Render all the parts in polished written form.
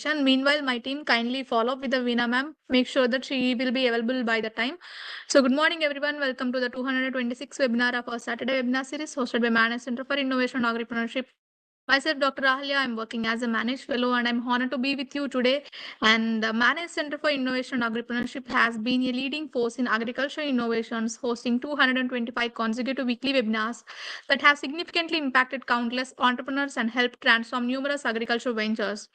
session. Meanwhile, my team kindly follow up with the Veena ma'am. Make sure that she will be available by the time. So good morning, everyone. Welcome to the 226th webinar of our Saturday webinar series hosted by MoA&FW Center for Innovation and Agripreneurship. Myself, Dr. Ahalya, I'm working as a Managed Fellow and I'm honored to be with you today. And the MoA&FW Center for Innovation and Agripreneurship has been a leading force in agriculture innovations, hosting 225 consecutive weekly webinars that have significantly impacted countless entrepreneurs and helped transform numerous agricultural ventures.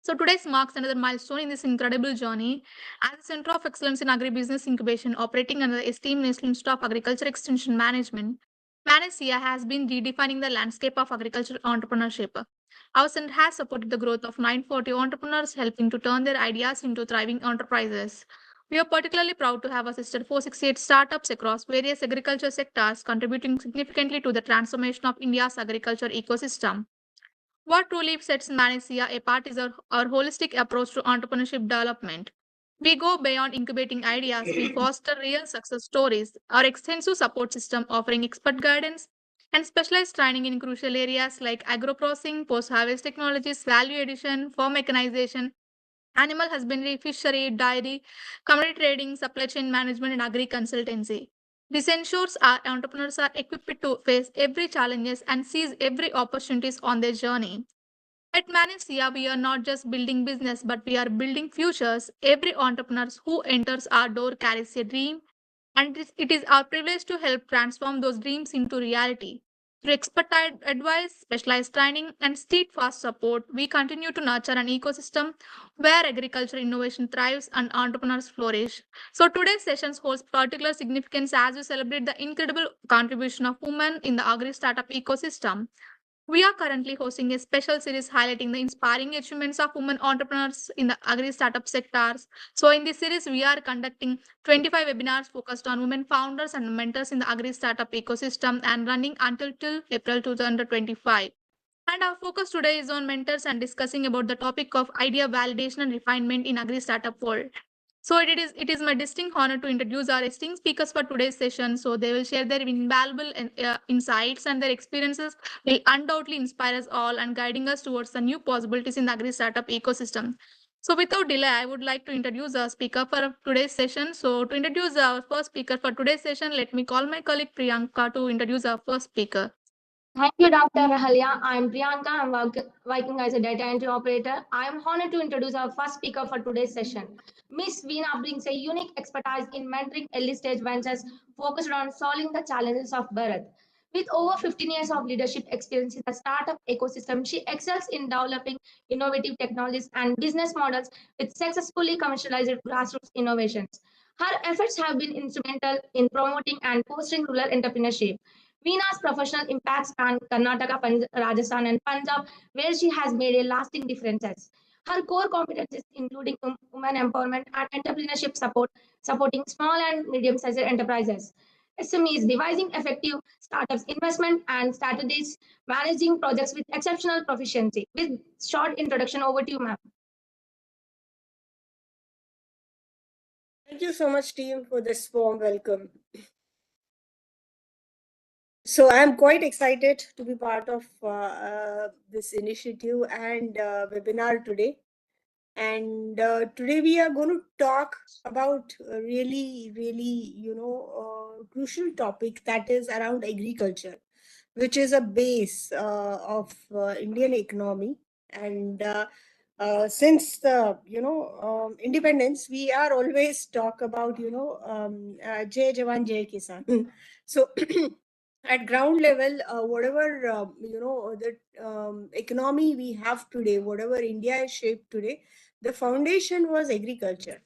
So today's marks another milestone in this incredible journey. As a Center of Excellence in Agribusiness Incubation, operating under the esteemed National Institute of Agriculture Extension Management, MoA&FW has been redefining the landscape of agricultural entrepreneurship. Our center has supported the growth of 940 entrepreneurs, helping to turn their ideas into thriving enterprises. We are particularly proud to have assisted 468 startups across various agriculture sectors, contributing significantly to the transformation of India's agriculture ecosystem. What truly sets MoA&FW apart is our holistic approach to entrepreneurship development. We go beyond incubating ideas, we foster real success stories. Our extensive support system offering expert guidance and specialized training in crucial areas like agro-processing, post-harvest technologies, value addition, farm mechanization, animal husbandry, fishery, dairy, commodity trading, supply chain management, and agri consultancy. This ensures our entrepreneurs are equipped to face every challenges and seize every opportunities on their journey. At MoA&FW, we are not just building business, but we are building futures. Every entrepreneur who enters our door carries a dream, and it is our privilege to help transform those dreams into reality. Through expert advice, specialized training, and steadfast support, we continue to nurture an ecosystem where agriculture innovation thrives and entrepreneurs flourish. So today's session holds particular significance as we celebrate the incredible contribution of women in the agri-startup ecosystem. We are currently hosting a special series highlighting the inspiring achievements of women entrepreneurs in the agri-startup sectors. So in this series, we are conducting 25 webinars focused on women founders and mentors in the agri-startup ecosystem and running until till April 2025. And our focus today is on mentors and discussing about the topic of idea validation and refinement in agri-startup world. So it is my distinct honor to introduce our esteemed speakers for today's session. So they will share their invaluable insights, and their experiences will undoubtedly inspire us all and guiding us towards the new possibilities in the agri-startup ecosystem. So without delay, I would like to introduce our speaker for today's session. So to introduce our first speaker for today's session, let me call my colleague Priyanka to introduce our first speaker. Thank you, Dr. Rahalya. I'm Priyanka. I'm working as a data entry operator. I'm honored to introduce our first speaker for today's session. Miss Veena brings a unique expertise in mentoring early stage ventures focused on solving the challenges of birth. With over 15 years of leadership experience in the startup ecosystem, she excels in developing innovative technologies and business models with successfully commercialized grassroots innovations. Her efforts have been instrumental in promoting and fostering rural entrepreneurship. Veena's professional impacts span Karnataka, Rajasthan, and Punjab, where she has made a lasting difference. Her core competencies including women empowerment and entrepreneurship support, supporting small and medium-sized enterprises. SMEs devising effective startups investment and strategies, managing projects with exceptional proficiency. With short introduction, over to you, ma'am. Thank you so much, team, for this warm welcome. So I'm quite excited to be part of this initiative and webinar today. And today we are going to talk about a really, crucial topic that is around agriculture, which is a base of Indian economy. And since the independence, we are always talk about Jai Jawan Jai Kisan. So at ground level, whatever the economy we have today, whatever India is shaped today, the foundation was agriculture.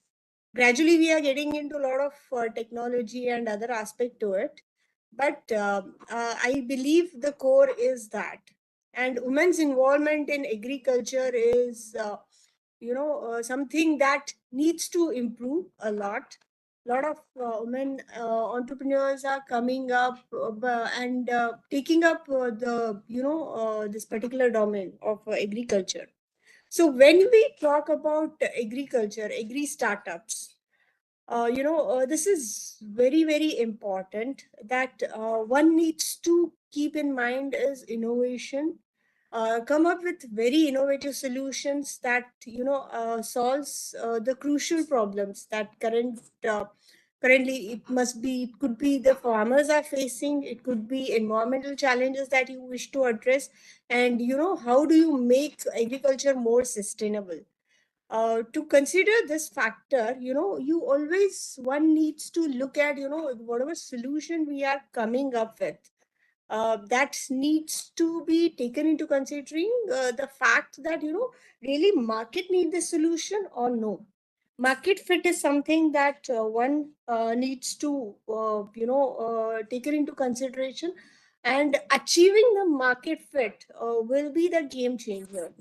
Gradually, we are getting into a lot of technology and other aspect to it, but I believe the core is that. And women's involvement in agriculture is, something that needs to improve a lot. A lot of women entrepreneurs are coming up and taking up this particular domain of agriculture. So when we talk about agriculture, agri-startups, this is very, very important that one needs to keep in mind is innovation, come up with very innovative solutions that solves the crucial problems that currently it could be the farmers are facing, it could be environmental challenges that you wish to address, and how do you make agriculture more sustainable. To consider this factor, you always one needs to look at whatever solution we are coming up with, that needs to be taken into considering the fact that really market need the solution or no. Market fit is something that one needs to taken into consideration, and achieving the market fit will be the game changer.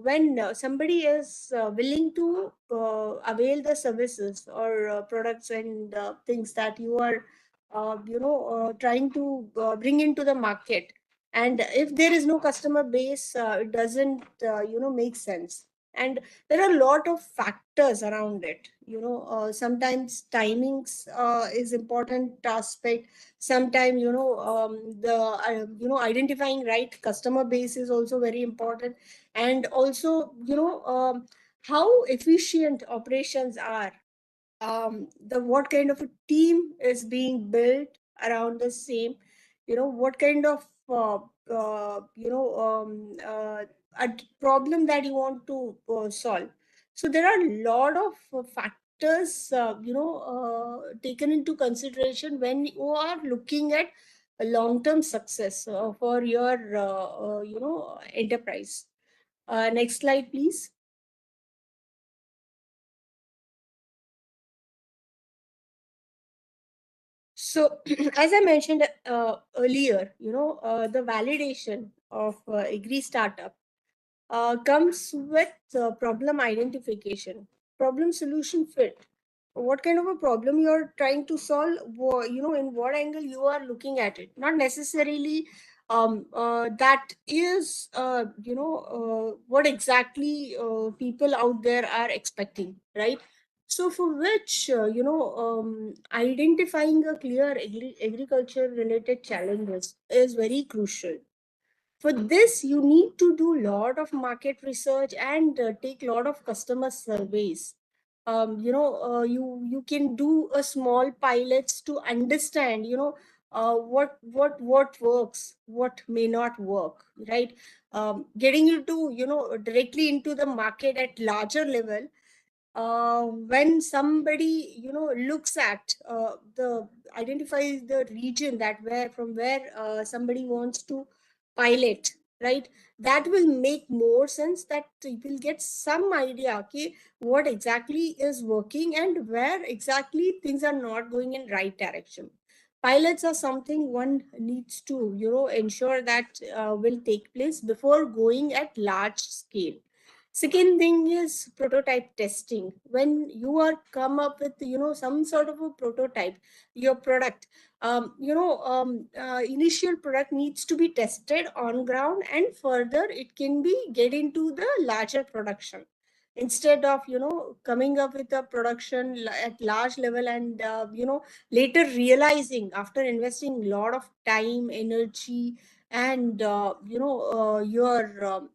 When somebody is willing to avail the services or products and things that you are trying to bring into the market, and if there is no customer base, it doesn't make sense. And there are a lot of factors around it. Sometimes timings is important aspect. Sometimes the identifying right customer base is also very important. And also how efficient operations are, the what kind of a team is being built around the same, what kind of a problem that you want to solve. So there are a lot of factors taken into consideration when you are looking at a long-term success for your enterprise. Next slide, please. So, as I mentioned earlier, the validation of Agri-Startup comes with problem identification, problem solution fit. What kind of a problem you're trying to solve, in what angle you are looking at it. Not necessarily that is, what exactly people out there are expecting, right? So for which, identifying a clear agriculture related challenges is very crucial. For this, you need to do a lot of market research and take a lot of customer surveys. You can do a small pilots to understand, what works, what may not work, right? Getting into, directly into the market at larger level, when somebody looks at the identifies the region that where from where somebody wants to pilot, right? That will make more sense, that you will get some idea, okay, what exactly is working and where exactly things are not going in right direction. Pilots are something one needs to ensure that will take place before going at large scale. Second thing is prototype testing. When you are come up with some sort of a prototype, your product, initial product needs to be tested on ground, and further it can be get into the larger production. Instead of coming up with a production at large level, and later realizing after investing a lot of time, energy, and your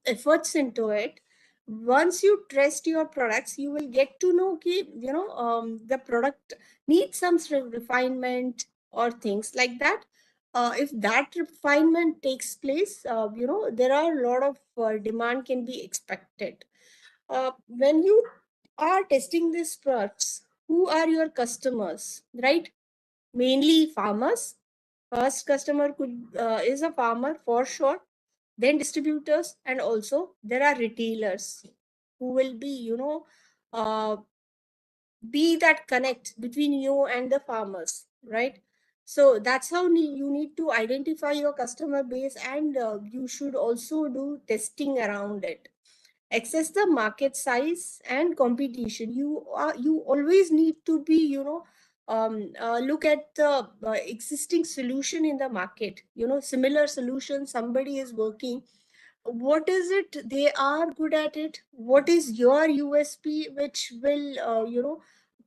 efforts into it, once you test your products, you will get to know the product needs some sort of refinement or things like that. If that refinement takes place, there are a lot of demand can be expected. When you are testing these products, who are your customers, right? Mainly farmers. First customer could is a farmer for sure, then distributors, and also there are retailers who will be uh, be that connect between you and the farmers, right? So that's how you need to identify your customer base, and you should also do testing around it. Access the market size and competition. You always need to be look at the existing solution in the market, similar solution somebody is working. What is it they are good at it? What is your USP which will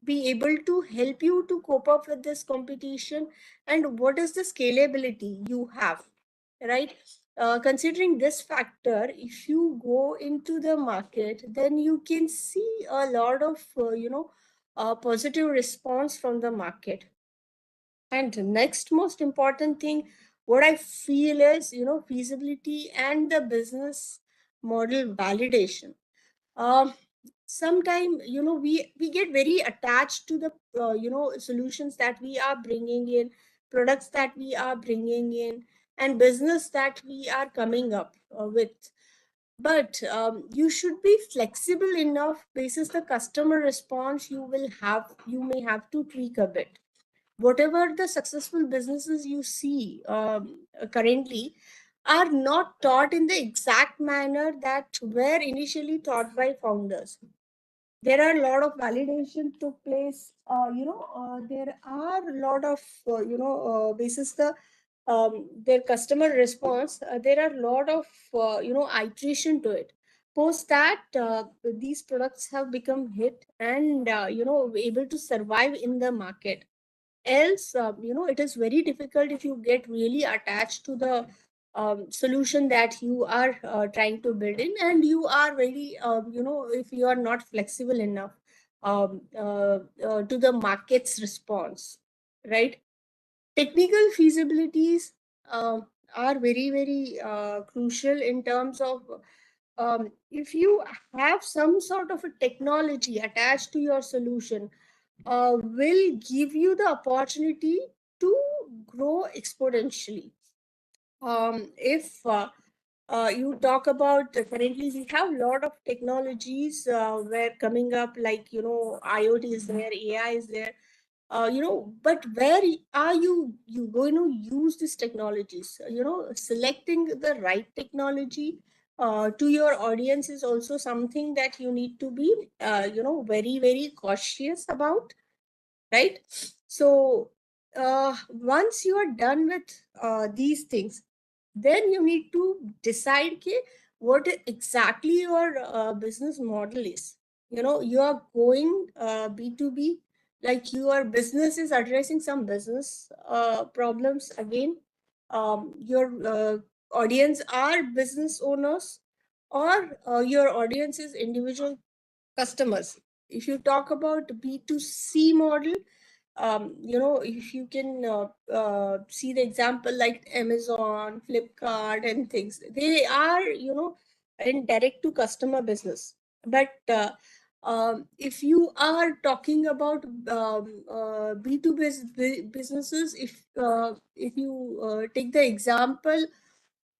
be able to help you to cope up with this competition? And what is the scalability you have, right? considering this factor, if you go into the market, then you can see a lot of, positive response from the market. And the next most important thing, what I feel is, feasibility and the business model validation. Sometimes, we get very attached to the, solutions that we are bringing in, products that we are bringing in, and business that we are coming up with. But you should be flexible enough basis the customer response. You may have to tweak a bit. Whatever the successful businesses you see currently are not taught in the exact manner that were initially taught by founders. There are a lot of validation took place. There are a lot of, basis the their customer response. There are a lot of, iteration to it. Post that, these products have become hit and, able to survive in the market. Else, it is very difficult if you get really attached to the solution that you are trying to build in, and you are very, if you are not flexible enough to the market's response, right? Technical feasibilities are very, very crucial in terms of, if you have some sort of a technology attached to your solution, will give you the opportunity to grow exponentially. If you talk about, currently we have a lot of technologies where coming up, like, IoT is there, AI is there, but where are you going to use these technologies? Selecting the right technology to your audience is also something that you need to be, very, very cautious about, right? So once you are done with these things, then you need to decide what exactly your business model is. You are going B2B, like your business is addressing some business problems again. Your audience are business owners, or your audience is individual customers. If you talk about B2C model, if you can see the example like Amazon, Flipkart, and things, they are, in direct to customer business. But if you are talking about B2B businesses, if you take the example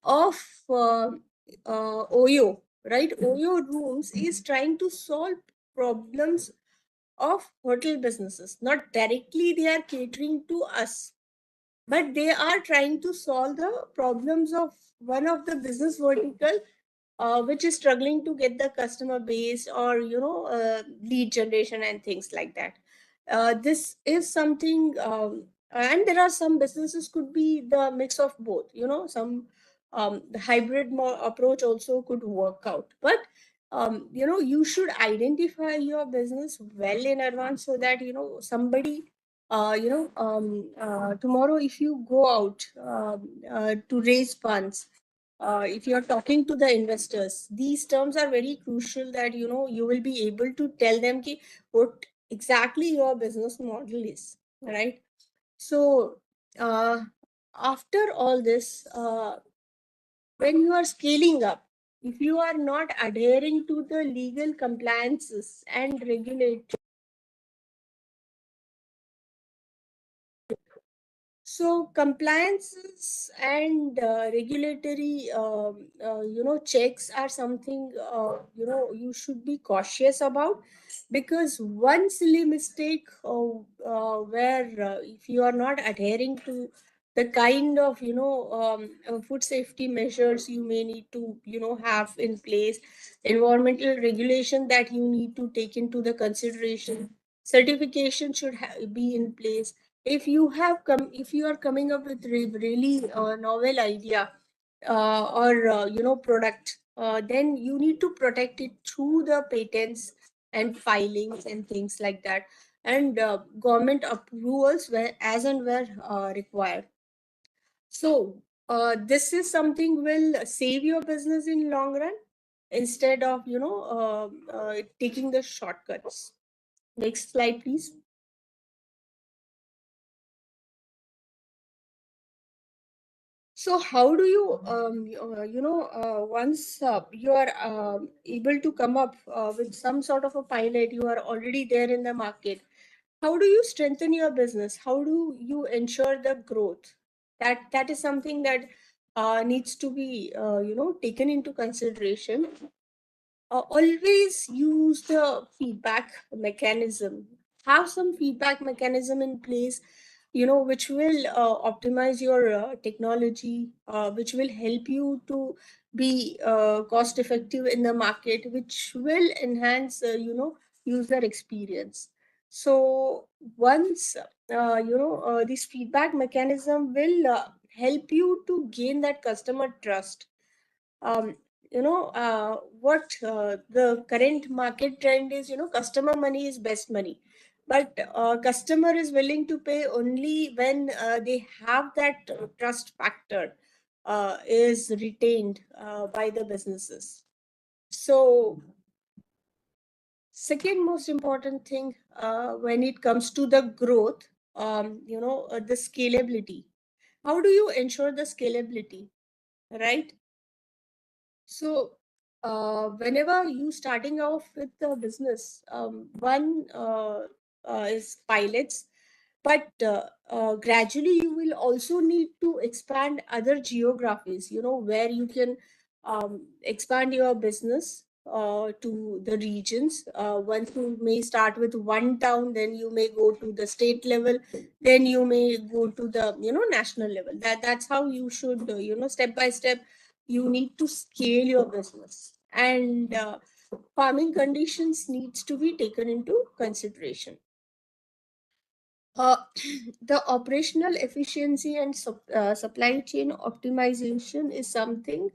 of Oyo, right? Oyo Rooms is trying to solve problems of hotel businesses. Not directly they are catering to us, but they are trying to solve the problems of one of the business vertical, which is struggling to get the customer base, or lead generation and things like that. This is something, and there are some businesses could be the mix of both. Some the hybrid approach also could work out. But you should identify your business well in advance, so that somebody, tomorrow if you go out to raise funds, if you're talking to the investors, these terms are very crucial, that you will be able to tell them what exactly your business model is, right? So after all this, when you are scaling up, if you are not adhering to the legal compliances and regulatory, so compliances and regulatory, checks are something, you should be cautious about, because one silly mistake, where if you are not adhering to the kind of, food safety measures you may need to, have in place, environmental regulation that you need to take into the consideration, certification should be in place. If you are coming up with really novel idea, or product, then you need to protect it through the patents and filings and things like that, and government approvals where as and where required. So this is something will save your business in long run instead of taking the shortcuts. Next slide, please. So how do you once you are able to come up with some sort of a pilot, you are already there in the market, how do you strengthen your business? How do you ensure the growth? That is something that needs to be taken into consideration. Always use the feedback mechanism. Have some feedback mechanism in place, which will optimize your technology, which will help you to be cost effective in the market, which will enhance user experience. So once this feedback mechanism will help you to gain that customer trust. um, what the current market trend is, customer money is best money, but customer is willing to pay only when they have that trust factor is retained by the businesses. So second most important thing when it comes to the growth, the scalability. How do you ensure the scalability, right? So whenever you starting off with the business, one is pilots, but gradually you will also need to expand other geographies, where you can expand your business to the regions. Once you may start with one town, then you may go to the state level, then you may go to the national level. That's how you should step by step you need to scale your business, and farming conditions needs to be taken into consideration. The operational efficiency and supply chain optimization is something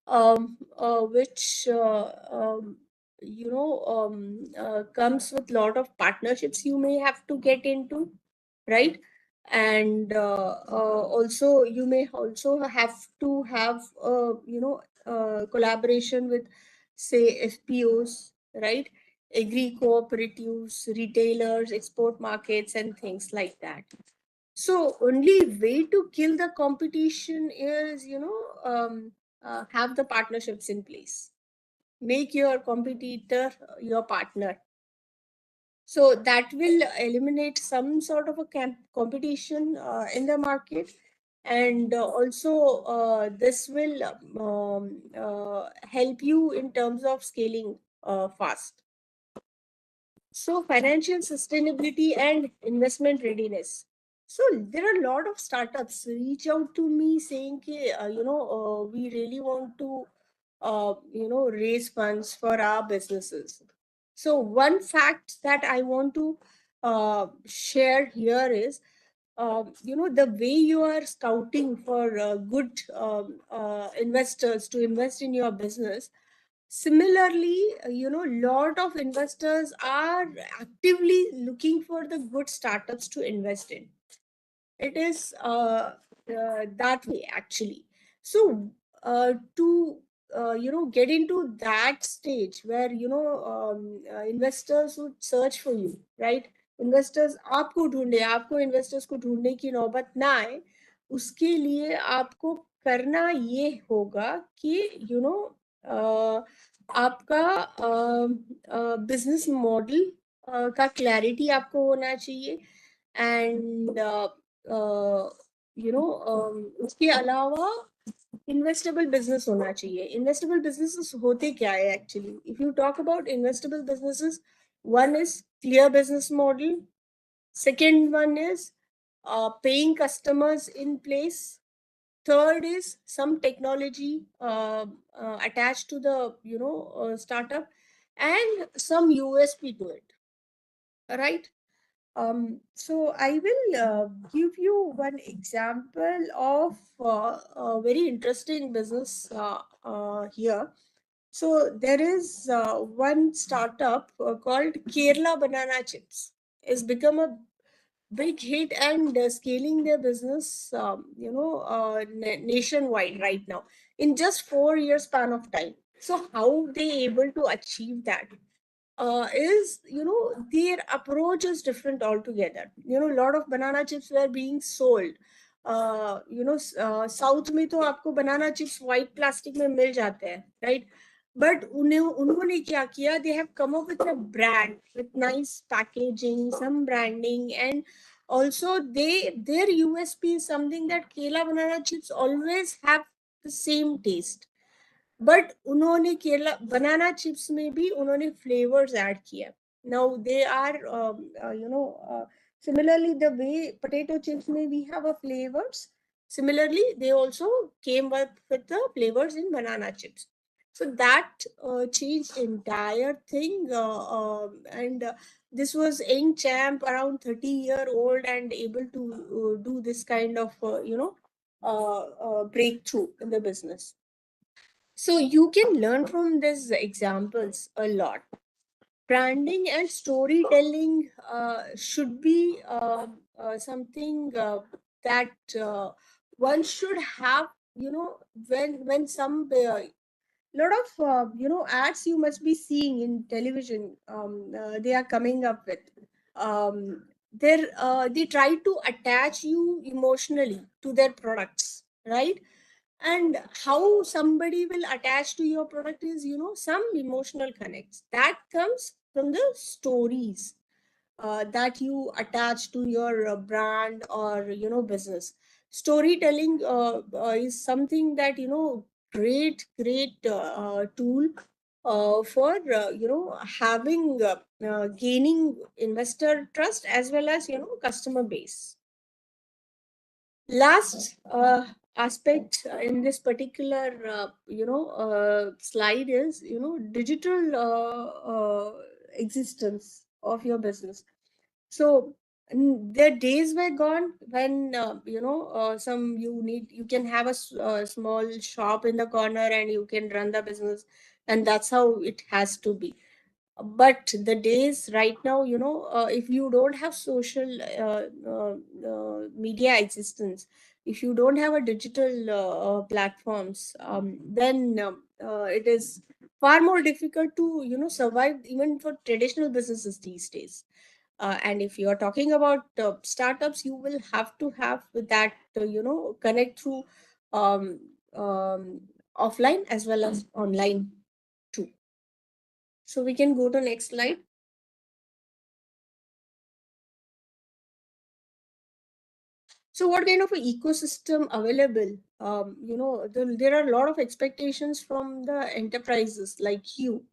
which comes with a lot of partnerships you may have to get into, right? And also you may also have to have collaboration with, say, FPOs, right? Agri cooperatives, retailers, export markets, and things like that. So only way to kill the competition is have the partnerships in place. Make your competitor your partner. So that will eliminate some sort of a competition in the market, and also this will help you in terms of scaling fast. So financial sustainability and investment readiness. So there are a lot of startups reach out to me saying, we really want to, raise funds for our businesses. So one fact that I want to share here is, the way you are scouting for good investors to invest in your business. Similarly, lot of investors are actively looking for the good startups to invest in. It is that way actually. So to get into that stage where investors would search for you, right? Investors आपको ढूंढे, आपको investors को ढूंढने की नौबत ना आए, उसके लिए आपको करना ये होगा कि आपका बिजनेस मॉडल का क्लैरिटी आपको होना चाहिए, एंड उसके अलावा इन्वेस्टेबल बिजनेस होना चाहिए. इन्वेस्टेबल बिजनेसेस होते क्या है actually? If you talk about investable businesses, one is clear business model, second one is paying customers in place, third is some technology attached to the startup, and some USP to it, right? So I will give you one example of a very interesting business here. So there is one startup called Kerala Banana Chips. It's become a big hit and scaling their business, nationwide right now in just 4 years span of time. So how they able to achieve that? Is, their approach is different altogether. A lot of banana chips were being sold. South में तो आपको banana chips white plastic में मिल जाते हैं, right? But उन्होंने क्या किया, they have come up with a brand with nice packaging, some branding, and also their USP is something that Kela banana chips always have the same taste. But उन्होंने केला banana chips में भी उन्होंने flavours add किया. Now they are similarly the way potato chips में we have a flavors, similarly they also came up with the flavors in banana chips. So that changed entire thing, and this was young champ around 30-year-old and able to do this kind of breakthrough in the business. So you can learn from these examples a lot. Branding and storytelling should be something that one should have. When some lot of ads you must be seeing in television, they are coming up with. They try to attach you emotionally to their products, right? And how somebody will attach to your product is, some emotional connects that comes from the stories that you attach to your brand or business. Storytelling is something that great tool for having gaining investor trust as well as customer base. Last aspect in this particular slide is digital existence of your business. So the days were gone when you can have a small shop in the corner and you can run the business, and that's how it has to be. But the days right now, if you don't have social media existence, if you don't have a digital platforms, then it is far more difficult to survive even for traditional businesses these days. And if you are talking about startups, you will have to have that connect through um, offline as well as online too. So we can go to next slide. So what kind of an ecosystem available? There are a lot of expectations from the enterprises like you,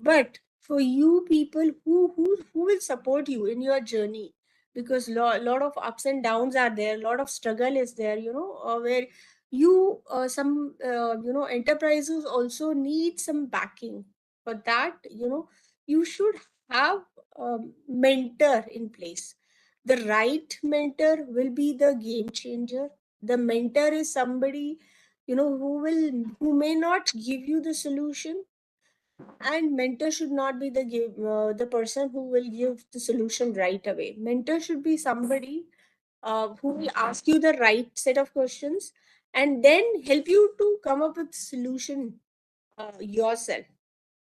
but for you people who will support you in your journey, because lot of ups and downs are there, a lot of struggle is there, where you some enterprises also need some backing. For that, you should have a mentor in place. The right mentor will be the game changer. The mentor is somebody who may not give you the solution, and mentor should not be the person who will give the solution right away. Mentor should be somebody who will ask you the right set of questions and then help you to come up with solution yourself.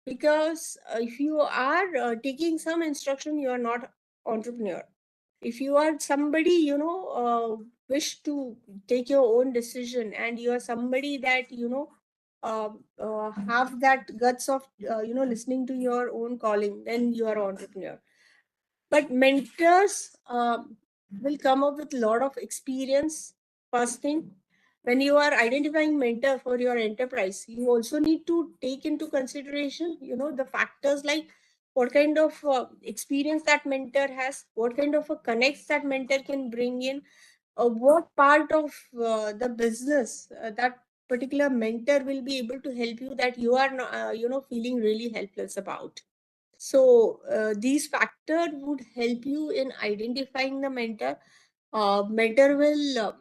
Because if you are taking some instruction, you are not entrepreneur. If you are somebody wish to take your own decision, and you are somebody that have that guts of listening to your own calling, then you are entrepreneur. But mentors will come up with a lot of experience. First thing, when you are identifying mentor for your enterprise, you also need to take into consideration the factors like what kind of experience that mentor has, what kind of a connects that mentor can bring in, what part of the business that particular mentor will be able to help you that you are not, feeling really helpless about. So these factors would help you in identifying the mentor. Mentor will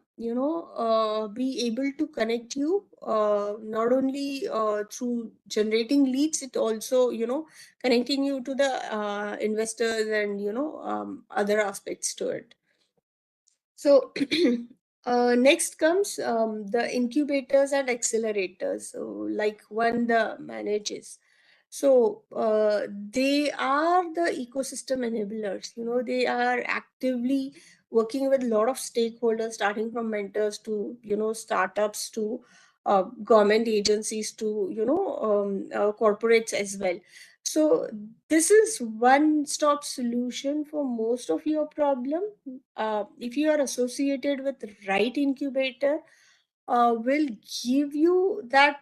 be able to connect you not only through generating leads, it also connecting you to the investors and other aspects to it. So next comes the incubators and accelerators. So like one the manages. So they are the ecosystem enablers. They are actively working with a lot of stakeholders, starting from mentors to startups to government agencies to corporates as well. So this is one-stop solution for most of your problem. If you are associated with the right incubator, will give you that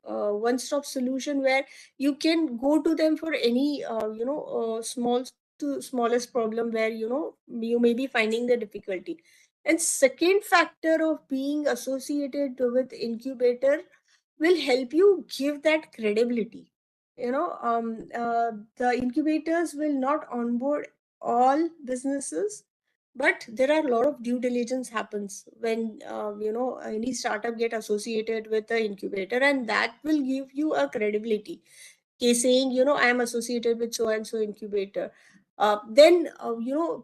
one-stop solution where you can go to them for any small to smallest problem where you may be finding the difficulty. And second factor of being associated with incubator will help you give that credibility. The incubators will not onboard all businesses, but there are a lot of due diligence happens when any startup get associated with the incubator, and that will give you a credibility. Okay, saying I am associated with so and so incubator. Then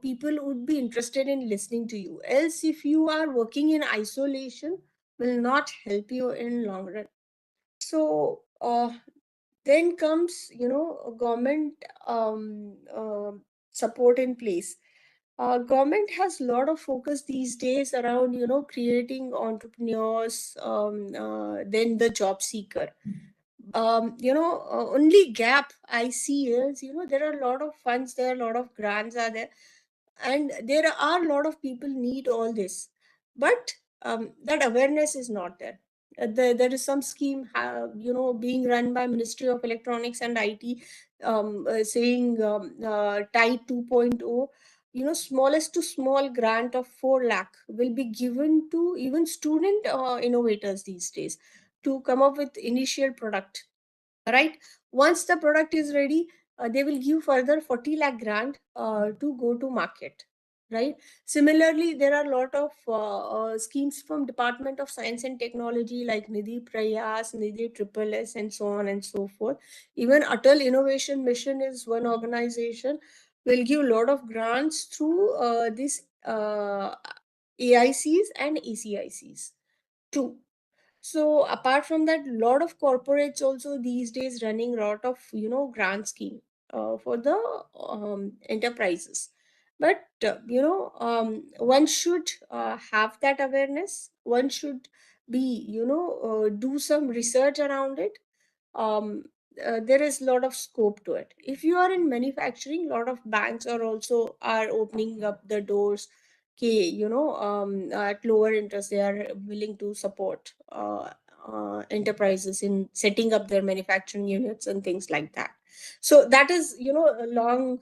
people would be interested in listening to you. Else, if you are working in isolation, will not help you in long run. So then comes government support in place. Government has a lot of focus these days around creating entrepreneurs, then the job seeker. Only gap I see is there are a lot of funds, there are a lot of grants are there, and there are a lot of people need all this, but that awareness is not there. There is some scheme being run by Ministry of Electronics and IT, saying TIE 2.0. Smallest to small grant of 4 lakh will be given to even student innovators these days to come up with initial product. Right, once the product is ready, they will give further 40 lakh grant to go to market. Right, similarly there are a lot of schemes from Department of Science and Technology like Nidhi Prayas, Nidhi Triple S, and so on and so forth. Even Atal Innovation Mission is one organization, will give a lot of grants through this AICs and ACICs too. So apart from that, lot of corporates also these days running lot of grant scheme for the enterprises. But one should have that awareness. One should be do some research around it. There is a lot of scope to it. If you are in manufacturing, a lot of banks are also opening up the doors. Okay, at lower interest, they are willing to support enterprises in setting up their manufacturing units and things like that. So that is, a long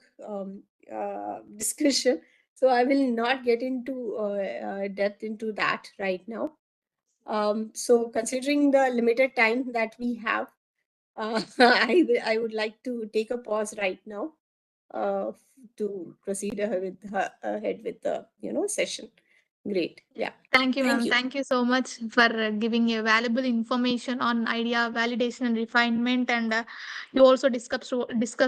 discussion. So I will not get into depth into that right now. So considering the limited time that we have, I would like to take a pause right now to proceed ahead with the session. Great. Yeah. Thank you, Thank ma'am. you. Thank you so much for giving a valuable information on idea validation and refinement. And you also discussed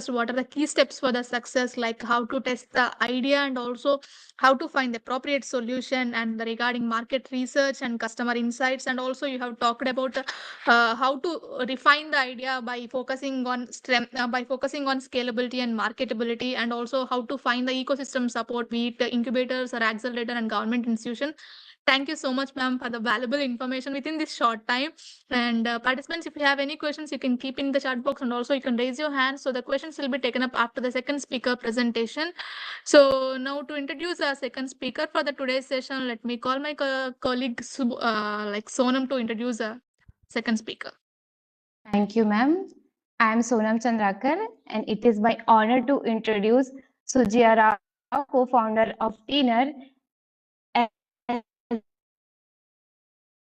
what are the key steps for the success, like how to test the idea and also how to find the appropriate solution, and regarding market research and customer insights. And also you have talked about how to refine the idea by focusing on strength, by focusing on scalability and marketability, and also how to find the ecosystem support, be it incubators or accelerator and government institution. Thank you so much, ma'am, for the valuable information within this short time. And participants, if you have any questions, you can keep in the chat box, and also you can raise your hand. So the questions will be taken up after the second speaker presentation. So now to introduce our second speaker for the today's session, let me call my colleague like Sonam to introduce a second speaker. Thank you, ma'am. I am Sonam Chandrakar, and it is my honor to introduce Sujya Rao, co-founder of Teener, as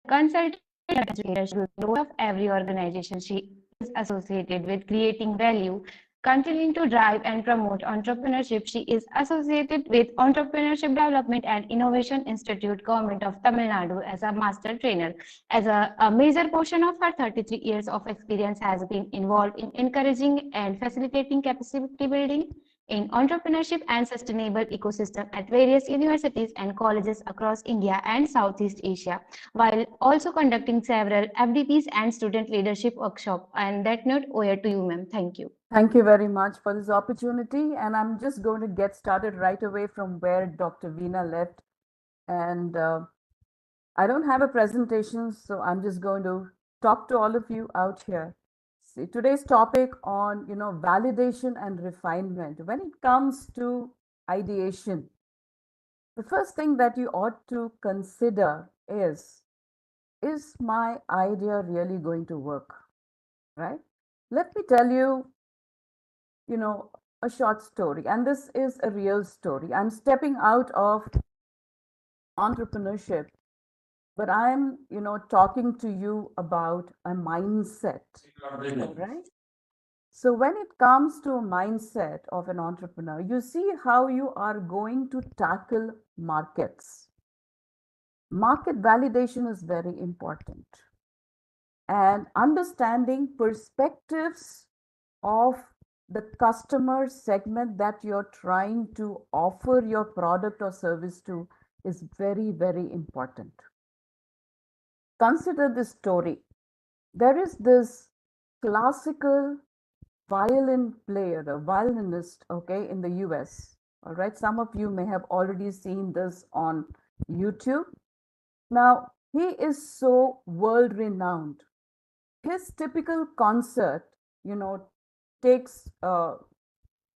consultant educator of every organization she is associated with creating value. Continuing to drive and promote entrepreneurship, she is associated with Entrepreneurship Development and Innovation Institute, Government of Tamil Nadu, as a master trainer. As a major portion of her 33 years of experience has been involved in encouraging and facilitating capacity building in entrepreneurship and sustainable ecosystem at various universities and colleges across India and Southeast Asia, while also conducting several FDPs and student leadership workshops. And that note, over to you, ma'am. Thank you. Thank you very much for this opportunity. And I'm just going to get started right away from where Dr. Veena left. And I don't have a presentation, so I'm just going to talk to all of you out here. See, today's topic on, validation and refinement. When it comes to ideation, the first thing that you ought to consider is my idea really going to work, right? Let me tell you, a short story, and this is a real story. I'm stepping out of entrepreneurship, but I'm, talking to you about a mindset, right? So when it comes to a mindset of an entrepreneur, you see how you are going to tackle markets. Market validation is very important. And understanding perspectives of the customer segment that you're trying to offer your product or service to is very, very important. Consider this story. There is this classical violin player, a violinist, okay, in the US. All right, some of you may have already seen this on YouTube. Now, he is so world renowned. His typical concert, takes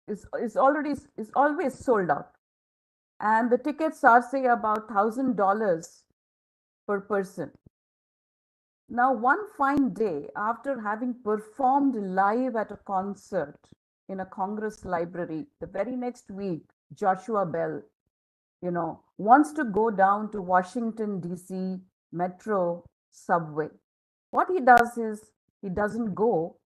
is always sold out, and the tickets are say about $1,000 per person. Now, one fine day, after having performed live at a concert in a Congress library, the very next week, Joshua Bell, wants to go down to Washington, D.C. metro subway. What he does is he doesn't go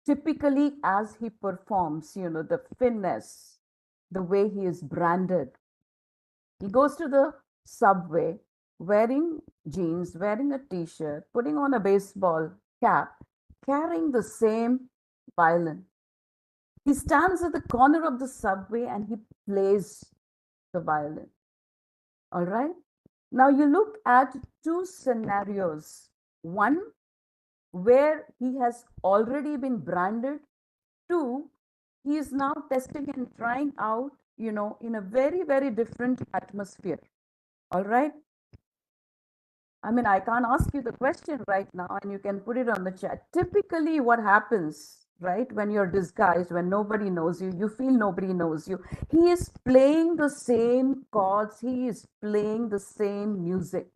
typically as he performs, the finesse, the way he is branded. He goes to the subway wearing jeans, wearing a t-shirt, putting on a baseball cap, carrying the same violin. He stands at the corner of the subway and he plays the violin. All right. Now you look at two scenarios. One, where he has already been branded. Two, he is now testing and trying out, in a very, very different atmosphere. All right. I mean, I can't ask you the question right now, and you can put it on the chat. Typically, what happens, right, when you're disguised, when nobody knows you, you feel nobody knows you. He is playing the same chords, he is playing the same music.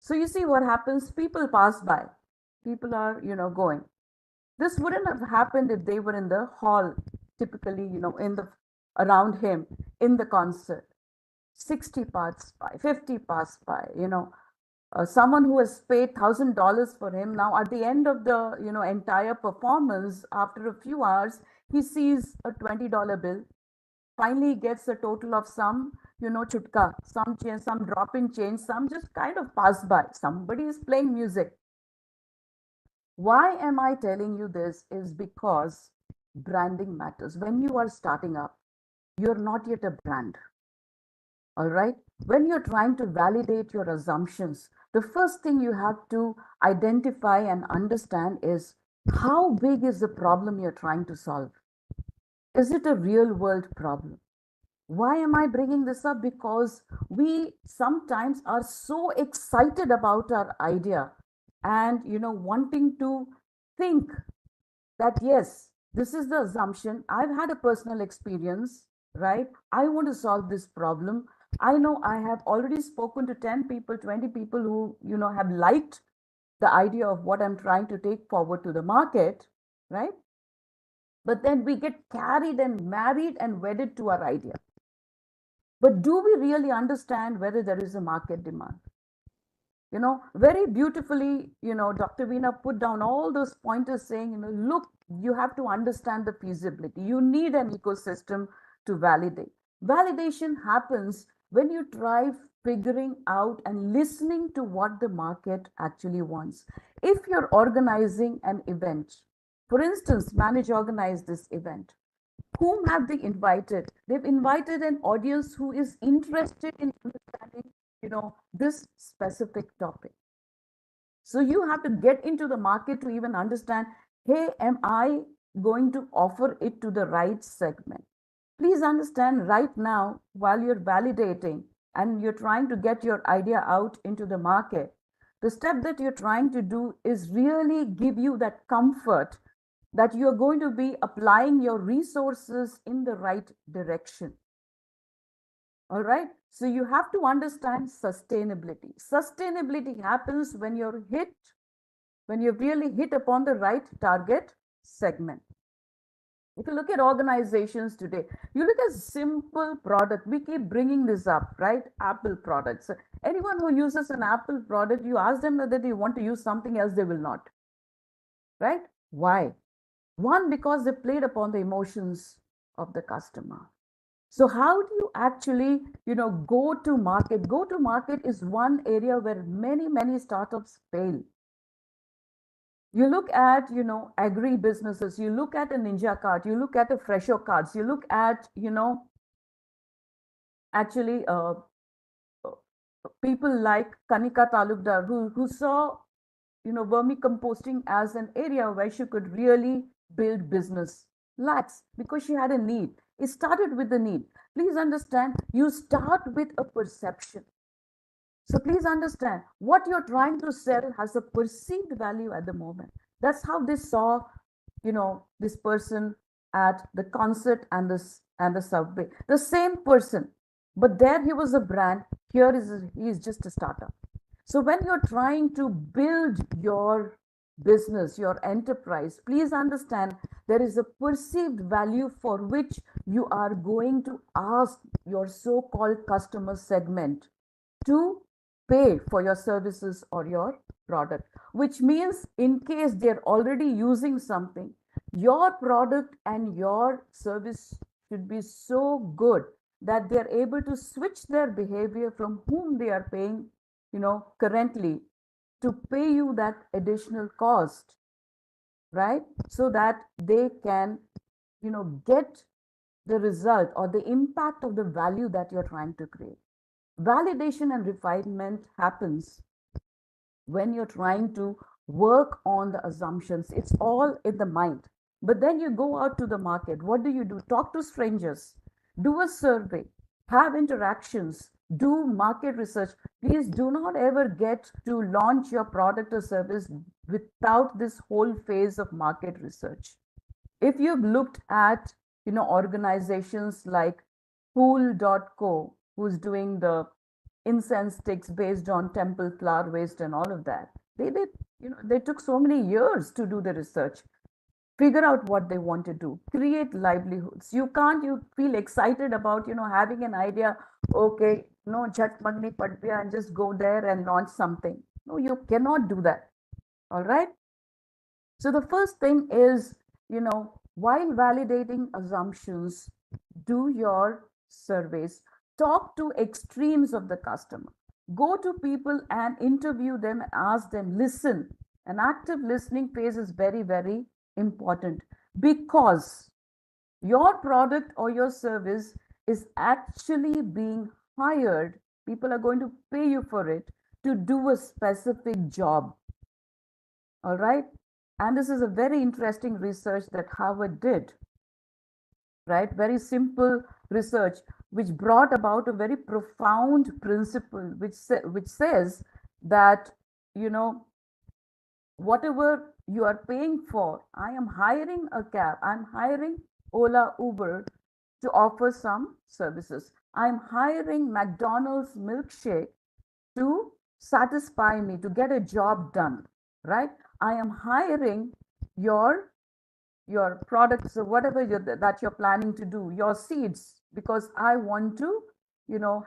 So you see what happens, people pass by, people are, going. This wouldn't have happened if they were in the hall, typically, around him in the concert. 60 pass by, 50 pass by, someone who has paid $1,000 for him. Now, at the end of the, entire performance, after a few hours, he sees a $20 bill. Finally, he gets a total of some, chutka, some change, some drop in change, some just kind of pass by. Somebody is playing music. Why am I telling you this? Is because branding matters. When you are starting up, you're not yet a brand. All right. When you're trying to validate your assumptions, the first thing you have to identify and understand is how big is the problem you're trying to solve? Is it a real world problem? Why am I bringing this up? Because we sometimes are so excited about our idea and, wanting to think that, yes, this is the assumption. I've had a personal experience, right? I want to solve this problem. I know I have already spoken to 10 people, 20 people who, have liked the idea of what I'm trying to take forward to the market, right? But then we get carried and married and wedded to our idea. But do we really understand whether there is a market demand? Very beautifully, Dr. Veena put down all those pointers saying, look, you have to understand the feasibility. You need an ecosystem to validate. Validation happens when you try figuring out and listening to what the market actually wants. If you're organizing an event, for instance, organize this event, Whom have they invited? They've invited an audience who is interested in understanding, this specific topic. So you have to get into the market to even understand, hey, am I going to offer it to the right segment? Please understand right now, while you're validating and you're trying to get your idea out into the market, the step that you're trying to do is really give you that comfort that you're going to be applying your resources in the right direction. All right. So you have to understand sustainability. Sustainability happens when you've really hit upon the right target segment. If you look at organizations today, you look at simple product. We keep bringing this up, right? Apple products. Anyone who uses an Apple product, you ask them whether they want to use something else, they will not. Right? Why? One, because they played upon the emotions of the customer. So how do you actually, go to market? Go to market is one area where many startups fail. You look at, agri businesses, you look at a Ninja Cart, you look at a Fresho Carts, you look at, actually people like Kanika Talukdar who saw, vermicomposting as an area where she could really build business lakhs because she had a need. It started with the need. Please understand, you start with a perception. So please understand, what you're trying to sell has a perceived value at the moment. That's how they saw, this person at the concert and the subway. The same person, but there he was a brand. Here he is just a startup. So when you're trying to build your business, your enterprise, please understand there is a perceived value for which you are going to ask your so-called customer segment to pay for your services or your product, which means in case they're already using something, your product and your service should be so good that they're able to switch their behavior from whom they are paying, currently, to pay you that additional cost, right? So that they can, get the result or the impact of the value that you're trying to create. Validation and refinement happens when you're trying to work on the assumptions. It's all in the mind. But then you go out to the market. What do? Talk to strangers, do a survey, have interactions, do market research. Please do not ever get to launch your product or service without this whole phase of market research. If you've looked at, organizations like Pool.co, who's doing the incense sticks based on temple flower waste and all of that, they took so many years to do the research, figure out what they want to do, create livelihoods. You feel excited about, having an idea, okay, no, jhat magni padpiya, and just go there and launch something. No, you cannot do that. All right. So the first thing is, while validating assumptions, do your surveys, talk to extremes of the customer, go to people and interview them, ask them, listen. An active listening phase is very important, because your product or your service is actually being hired. People are going to pay you for it to do a specific job. All right. And this is a very interesting research that Harvard did, right? Very simple research, which brought about a very profound principle, which says that, whatever you are paying for, I am hiring a cab, I'm hiring Ola, Uber to offer some services. I'm hiring McDonald's milkshake to satisfy me, to get a job done, right? I am hiring your products or whatever that you're planning to do, your seeds, because I want to,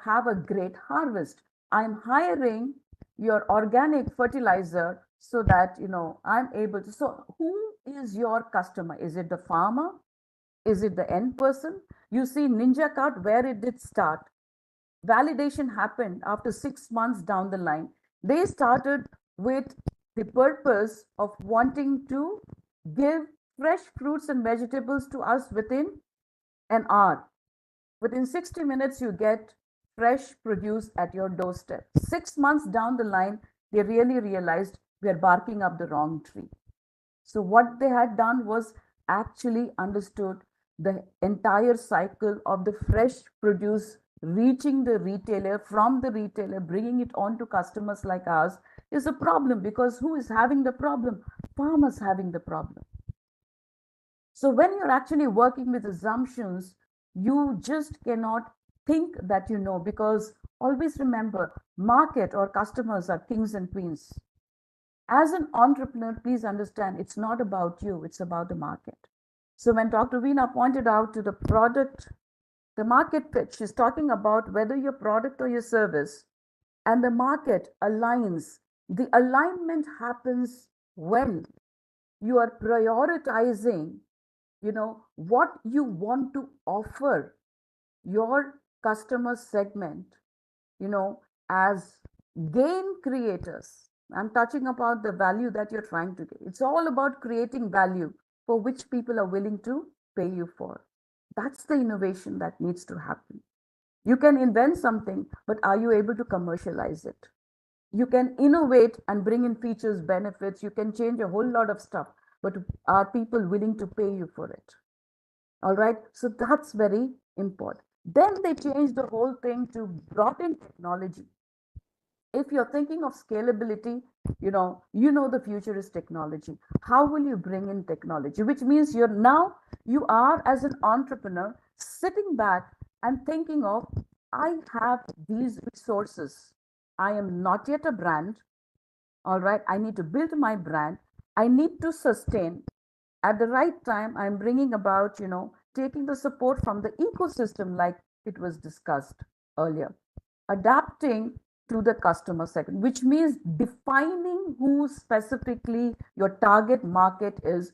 have a great harvest. I'm hiring your organic fertilizer so that, I'm able to. So who is your customer? Is it the farmer? Is it the end person? You see Ninja Cart, where it did start. Validation happened after 6 months down the line. They started with the purpose of wanting to give fresh fruits and vegetables to us within an hour. Within 60 minutes, you get fresh produce at your doorstep. 6 months down the line, they really realized we are barking up the wrong tree. So what they had done was actually understood the entire cycle of the fresh produce reaching the retailer, from the retailer bringing it on to customers like us is a problem, because who is having the problem? Farmers having the problem. So when you're actually working with assumptions, you just cannot think that you know, because always remember, market or customers are kings and queens. As an entrepreneur, please understand, it's not about you, it's about the market. So when Dr. Veena pointed out to the product, the market pitch, she's talking about whether your product or your service and the market aligns. The alignment happens when you are prioritizing, what you want to offer your customer segment, as gain creators. I'm touching about the value that you're trying to get. It's all about creating value for which people are willing to pay you for. That's the innovation that needs to happen. You can invent something, but are you able to commercialize it? You can innovate and bring in features, benefits. You can change a whole lot of stuff, but are people willing to pay you for it? All right. So that's very important. Then they changed the whole thing to brought in technology. If you're thinking of scalability, the future is technology. How will you bring in technology? Which means you are as an entrepreneur sitting back and thinking of, I have these resources. I am not yet a brand. All right. I need to build my brand. I need to sustain. At the right time, I'm bringing about, taking the support from the ecosystem, like it was discussed earlier, adapting to the customer segment, which means defining who specifically your target market is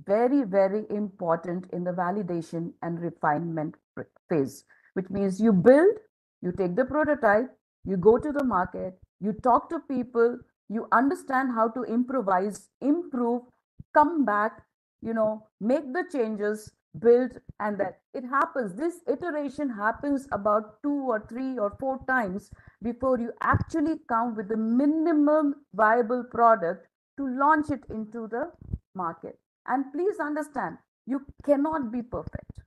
very, very important in the validation and refinement phase, which means you build, you take the prototype, you go to the market, you talk to people, you understand how to improvise, improve, come back, make the changes, build, and that it happens. This iteration happens about 2 or 3 or 4 times before you actually come with the minimum viable product to launch it into the market. And please understand, you cannot be perfect.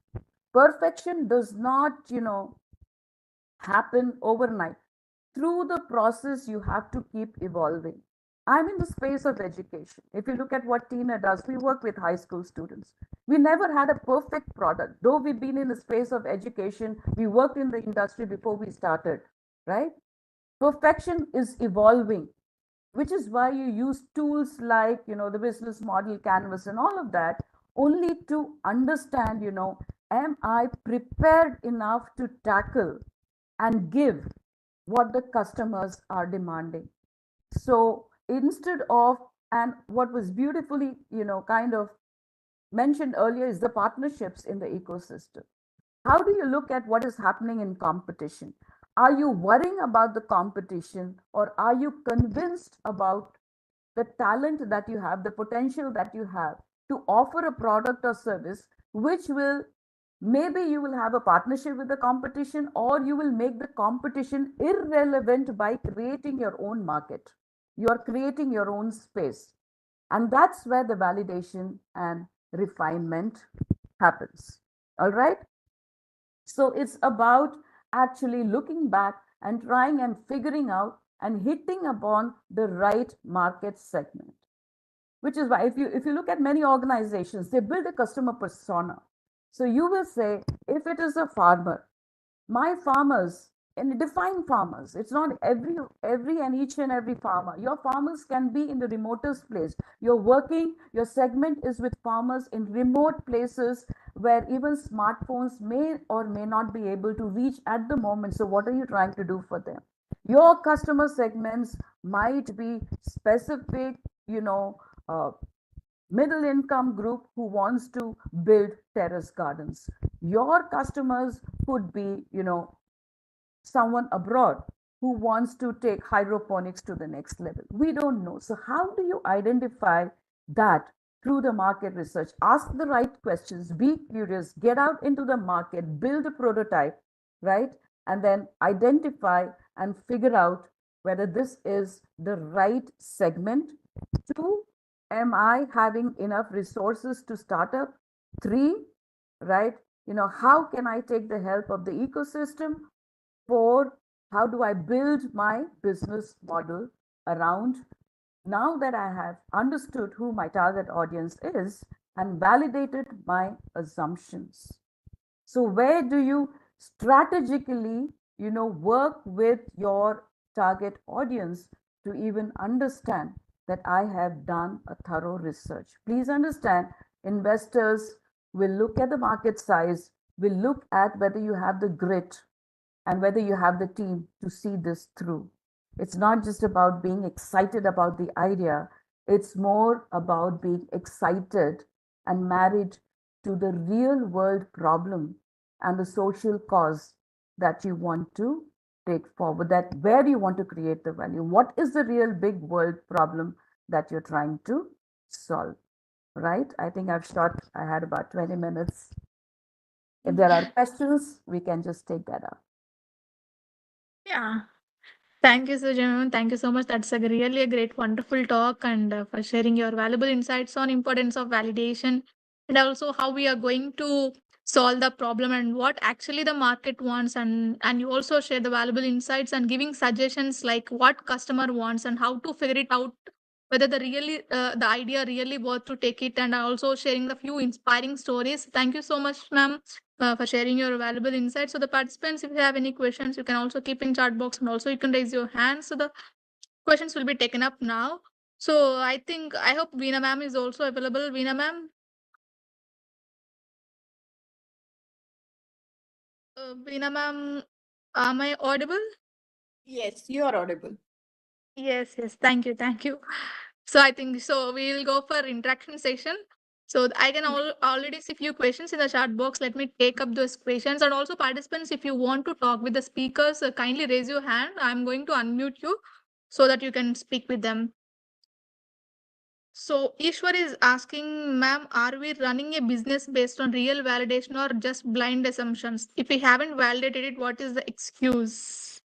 Perfection does not, happen overnight. Through the process, you have to keep evolving. I'm in the space of education. If you look at what Tina does, we work with high school students. We never had a perfect product. Though we've been in the space of education, we worked in the industry before we started, right? Perfection is evolving, which is why you use tools like, the business model canvas and all of that, only to understand, am I prepared enough to tackle and give what the customers are demanding? So instead of, and what was beautifully, kind of mentioned earlier is the partnerships in the ecosystem. How do you look at what is happening in competition? Are you worrying about the competition, or are you convinced about the talent that you have, the potential that you have to offer a product or service, which will, maybe you will have a partnership with the competition, or you will make the competition irrelevant by creating your own market. You are creating your own space. And that's where the validation and refinement happens. All right. So it's about actually looking back and trying and figuring out and hitting upon the right market segment. Which is why if you look at many organizations, they build a customer persona. So you will say, if it is a farmer, my farmers, and define farmers. It's not every and each and every farmer. Your farmers can be in the remotest place. Your segment is with farmers in remote places where even smartphones may or may not be able to reach at the moment. So what are you trying to do for them? Your customer segments might be specific, middle income group who wants to build terrace gardens. Your customers could be, someone abroad who wants to take hydroponics to the next level. We don't know. So how do you identify that through the market research. Ask the right questions, be curious, get out into the market, build a prototype, right? And then identify and figure out whether this is the right segment. 2, am I having enough resources to start up? 3, right? How can I take the help of the ecosystem? 4, how do I build my business model around? Now that I have understood who my target audience is and validated my assumptions. So where do you strategically, work with your target audience to even understand that I have done a thorough research? Please understand, investors will look at the market size, will look at whether you have the grit and whether you have the team to see this through. It's not just about being excited about the idea, it's more about being excited and married to the real world problem and the social cause that you want to take forward, that where you want to create the value. What is the real big world problem that you're trying to solve, right? I think I had about 20 minutes. If there are questions, we can just take that up. Yeah. Thank you, Sujay ma'am. Thank you so much. That's really a great, wonderful talk, and for sharing your valuable insights on importance of validation, and also how we are going to solve the problem and what actually the market wants, and you also share the valuable insights and giving suggestions like what customer wants and how to figure it out whether the idea really worth to take it, and also sharing the few inspiring stories. Thank you so much, ma'am, for sharing your valuable insights. So the participants, if you have any questions, you can also keep in chat box, and also you can raise your hand. So the questions will be taken up now. So I hope Veena ma'am is also available. Veena ma'am, Veena ma'am, am I audible? Yes, you are audible. Yes, yes. Thank you, thank you. So I think so. We will go for interaction session. So I can already see few questions in the chat box. Let me take up those questions. And also participants, if you want to talk with the speakers, kindly raise your hand. I'm going to unmute you so that you can speak with them. So Ishwar is asking, ma'am, are we running a business based on real validation or just blind assumptions? If we haven't validated it, what is the excuse?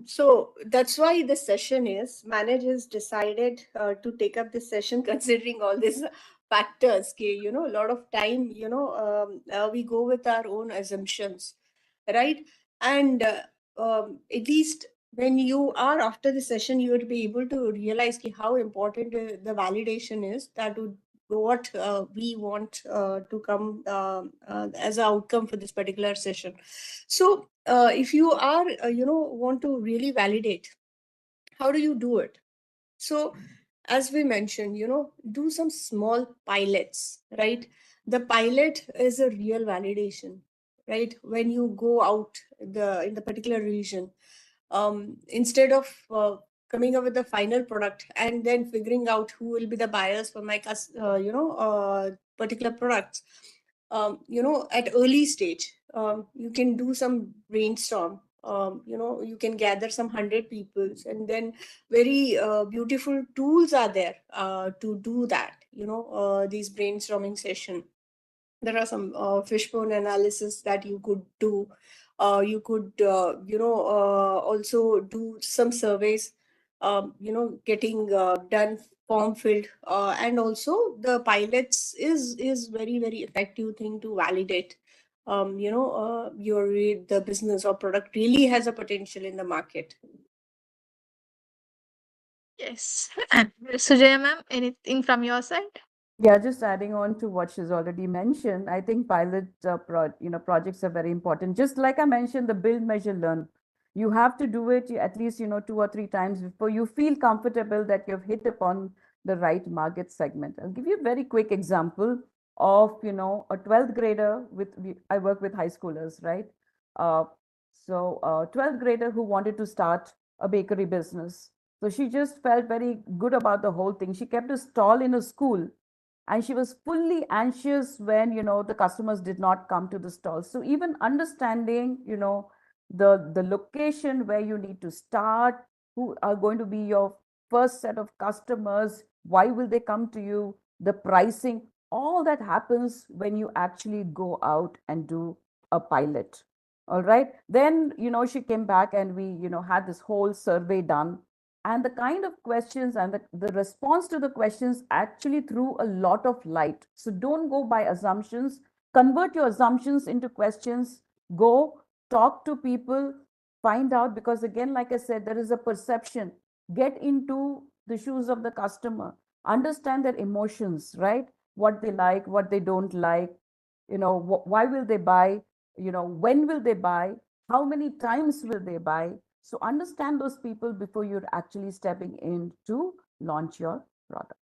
So that's why this session is managers decided to take up this session considering all these factors. Okay, a lot of time, we go with our own assumptions, right? And at least when you are after the session, you would be able to realize how important the validation is. That would what we want to come as an outcome for this particular session. So if you are want to really validate, how do you do it? So as we mentioned, do some small pilots, right? The pilot is a real validation, right? When you go out in the particular region, instead of coming up with the final product and then figuring out who will be the buyers for my particular products, at early stage, you can do some brainstorm. You can gather some 100 people, and then very beautiful tools are there to do that. These brainstorming session. There are some fishbone analysis that you could do. You could also do some surveys, getting done, form filled, and also the pilots is very, very effective thing to validate the business or product really has a potential in the market. Yes. And Sujaya ma'am, anything from your side? Yeah, just adding on to what she's already mentioned, I think pilot projects are very important. Just like I mentioned, the build, measure, learn. You have to do it at least 2 or 3 times before you feel comfortable that you've hit upon the right market segment. I'll give you a very quick example of a 12th grader I work with high schoolers, right? So 12th grader who wanted to start a bakery business. So she just felt very good about the whole thing. She kept a stall in a school, and she was fully anxious when the customers did not come to the stall. So even understanding the location where you need to start, who are going to be your first set of customers, why will they come to you, the pricing, all that happens when you actually go out and do a pilot. All right. Then, she came back and we, had this whole survey done. And the kind of questions and the response to the questions actually threw a lot of light. So don't go by assumptions. Convert your assumptions into questions. Go talk to people, find out, because again, like I said, there is a perception. Get into the shoes of the customer, understand their emotions, right? What they like, what they don't like, why will they buy, when will they buy, how many times will they buy. So understand those people before you're actually stepping in to launch your product.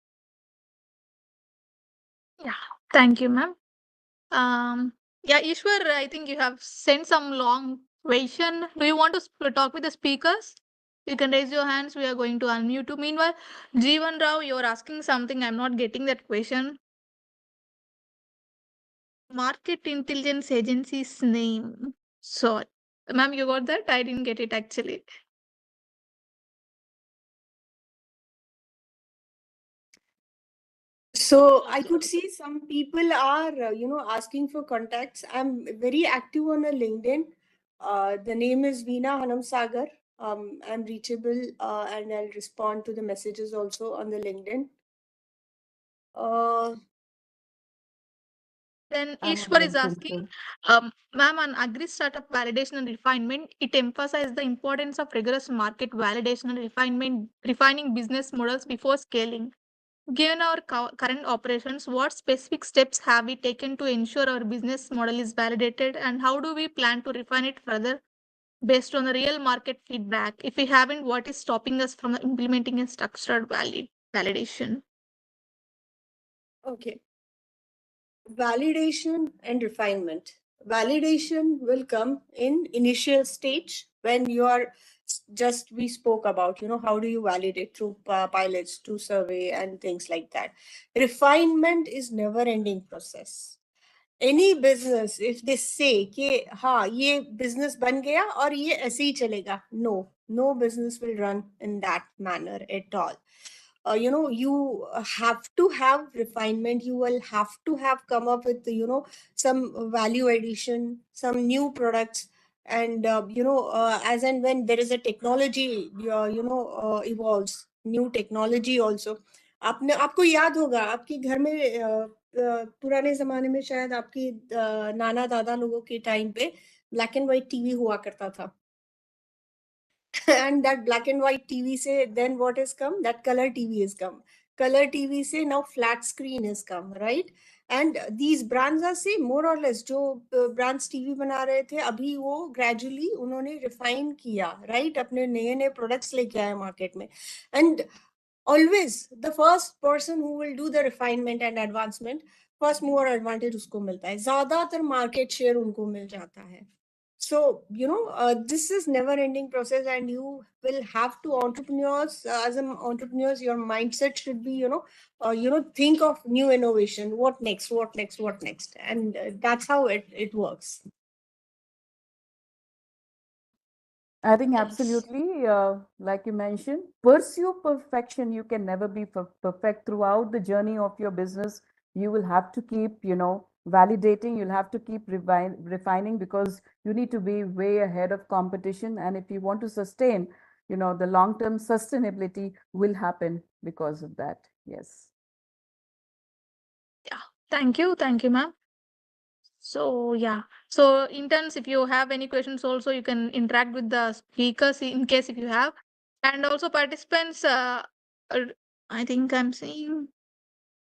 Yeah, thank you, ma'am. Yeah, Ishwar, I think you have sent some long question. Do you want to talk with the speakers? You can raise your hands. We are going to unmute you. Meanwhile, Jeevan Rao, you're asking something. I'm not getting that question. Market Intelligence Agency's name. Sorry. Ma'am, you got that? I didn't get it actually. So I could see some people are, asking for contacts. I'm very active on a LinkedIn. The name is Veena Hanam Sagar. I'm reachable and I'll respond to the messages also on the LinkedIn. Then I'm on Ishwar is LinkedIn asking, too. ma'am, on Agri-Startup validation and refinement, it emphasizes the importance of rigorous market validation and refining business models before scaling. Given our current operations, what specific steps have we taken to ensure our business model is validated, and how do we plan to refine it further based on the real market feedback? If we haven't, what is stopping us from implementing a structured validation? Okay. Validation and refinement. Validation will come in initial stage when you are we spoke about, how do you validate through pilots, through survey and things like that. Refinement is never ending process. Any business, if they say कि हाँ ये business बन गया और ये ऐसे ही चलेगा, no business will run in that manner at all. You have to have refinement. You will have to have come up with, some value addition, some new products. And, as and when there is a technology, evolves, new technology also. आपको याद होगा आपके घर में पुराने जमाने में शायद आपकी नाना दादा लोगों के टाइम पे ब्लैक एंड व्हाइट टीवी हुआ करता था. And that black and white TV say, then what has come? That color TV has come. Color TV say now flat screen has come, right? And these brands are same more or less. जो brands TV बना रहे थे अभी वो gradually उन्होंने refine किया, right? अपने नए products लेके आए market में. And always the first person who will do the refinement and advancement, first mover advantage उसको मिलता है. ज़्यादातर market share उनको मिल जाता है. So, this is never ending process, and you will have to entrepreneurs, as an entrepreneurs, your mindset should be, think of new innovation. What next? What next? What next? And that's how it works. I think Yes. absolutely, like you mentioned, pursue perfection. You can never be perfect throughout the journey of your business. You will have to keep, validating. You'll have to keep refining because you need to be way ahead of competition. And if you want to sustain, the long-term sustainability will happen because of that. Yes. Yeah. Thank you, ma'am. So yeah. So interns, if you have any questions, also you can interact with the speakers in case if you have, and also participants. I think I'm seeing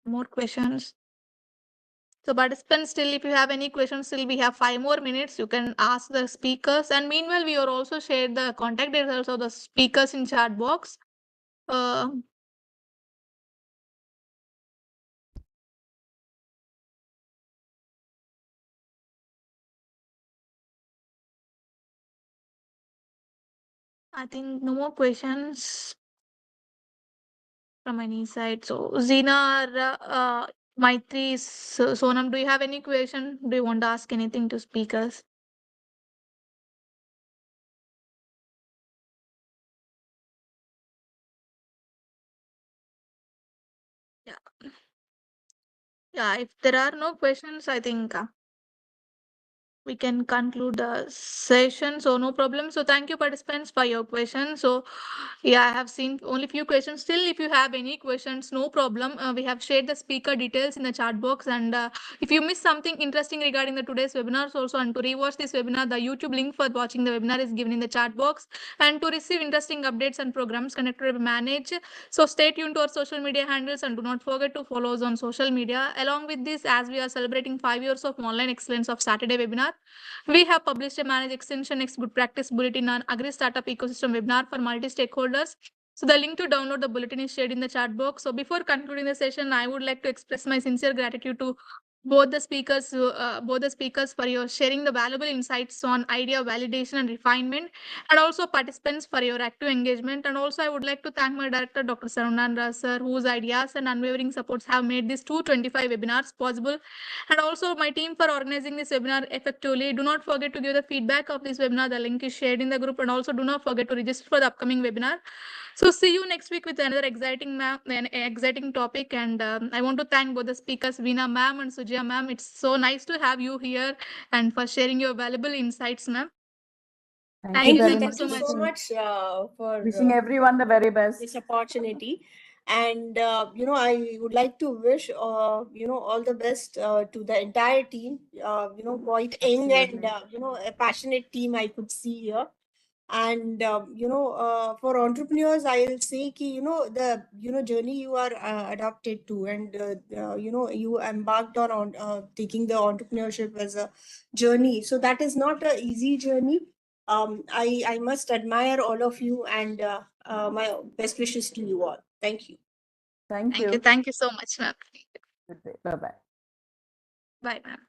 more questions. So participants, still, if you have any questions, still we have 5 more minutes. You can ask the speakers, and meanwhile, we are also shared the contact details of the speakers in chat box. I think no more questions from any side. So Zina, Maitri, Sonam, do you have any question? Do you want to ask anything to speakers? Yeah, if there are no questions, I think we can conclude the session. So no problem. So thank you participants for your questions. So yeah, I have seen only few questions. Still, if you have any questions, no problem. We have shared the speaker details in the chat box. And if you missed something interesting regarding the today's webinars also, and to rewatch this webinar, the YouTube link for watching the webinar is given in the chat box. And to receive interesting updates and programs connected to manage. So stay tuned to our social media handles and do not forget to follow us on social media. Along with this, as we are celebrating 5 years of online excellence of Saturday webinar, we have published a Manage Extension Next Good Practice Bulletin on Agri-Startup Ecosystem webinar for multi-stakeholders. So the link to download the bulletin is shared in the chat box. So before concluding the session, I would like to express my sincere gratitude to both the speakers for your sharing the valuable insights on idea validation and refinement, and also participants for your active engagement. And also I would like to thank my director, Dr. Sarunandra sir, whose ideas and unwavering supports have made these 225 webinars possible, and also my team for organizing this webinar effectively. Do not forget to give the feedback of this webinar. The link is shared in the group, and also do not forget to register for the upcoming webinar. So see you next week with another exciting topic. And I want to thank both the speakers, Veena ma'am and Sujaya ma'am. It's so nice to have you here and for sharing your valuable insights, ma'am. Thank you very Thank much. you so much for Wishing everyone the very best. this opportunity. And I would like to wish all the best to the entire team. Quite young and a passionate team I could see here. And for entrepreneurs, I'll say ki, the journey you are adapted to, and you embarked on taking the entrepreneurship as a journey. So that is not an easy journey. I must admire all of you, and my best wishes to you all. Thank you. Thank you. Thank you so much, ma'am. Good day. Bye-bye. Bye, ma'am.